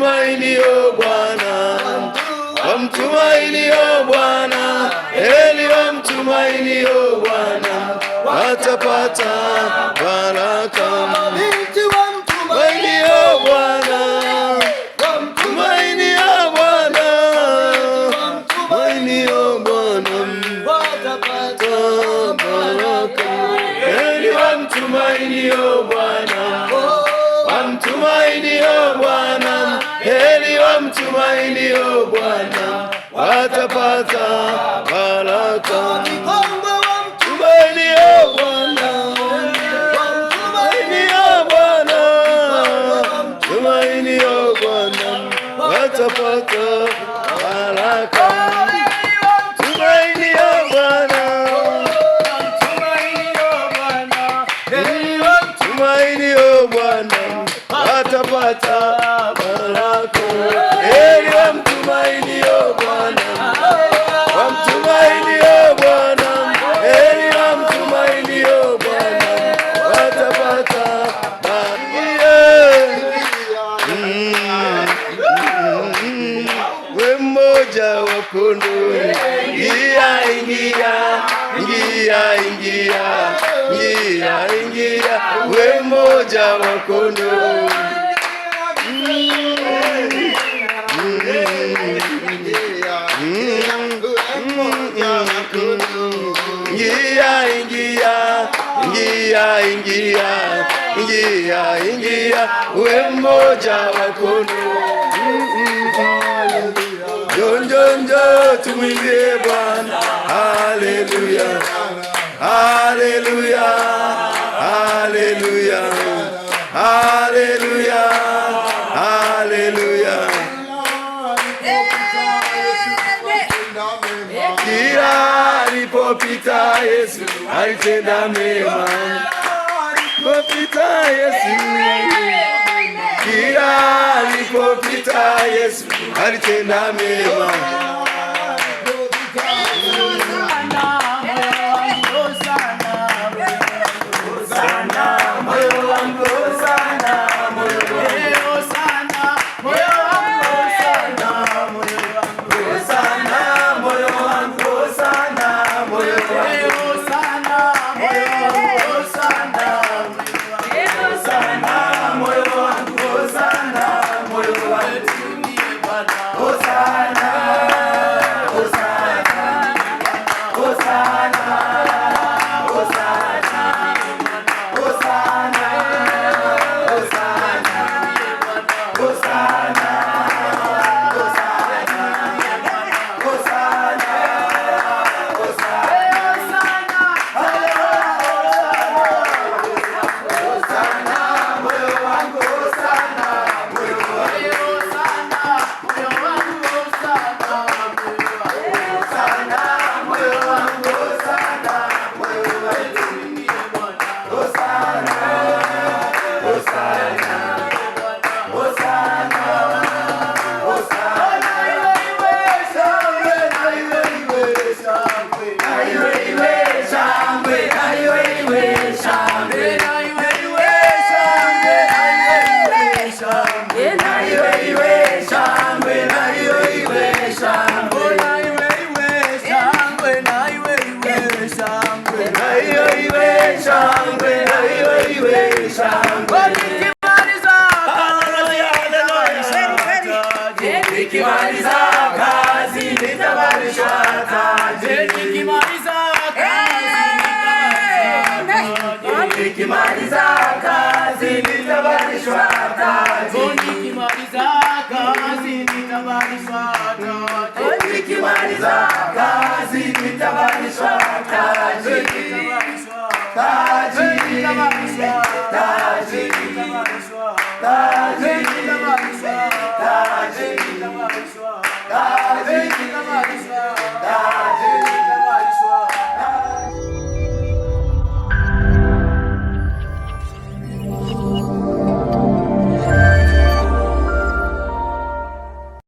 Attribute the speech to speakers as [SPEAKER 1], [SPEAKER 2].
[SPEAKER 1] wamtumainio Bwana, wamtumainio Bwana, heri wamtumainio Bwana, watapata baraka. Mabinti wamtumainio Bwana, wamtumainio Bwana, wamtumainio Bwana, watapata baraka. Heri wamtumainio Bwana, wamtumainio Bwana, heri wamtumainio Bwana, watapata baraka. Wamtumainio Bwana, wamtumainio Bwana, wamtumainio Bwana, watapata baraka. Wamtumainio Bwana, wamtumainio Bwana, watapata baraka. Heri wamtumainio Bwana, wamtumainio Bwana, heri wamtumainio Bwana, watapata baraka. We mmoja wa kondoo, ingia ingia ingia ingia ingia ingia, we mmoja wa kondoo. Ingia ingia ingia ingia ingia ingia, we mmoja wa kondoo. Njo tumwimbie Bwana, haleluya haleluya haleluya haleluya haleluya. Kila alipopita Yesu alitenda mema, alipopita Yesu, kila alipopita Yesu alitenda mema. Nikimaliza kazi nitavalishwa taji, nikimaliza kazi nitavalishwa taji, nikimaliza kazi nitavalishwa taji, nikimaliza kazi nitavalishwa taji, taji taji taji taji.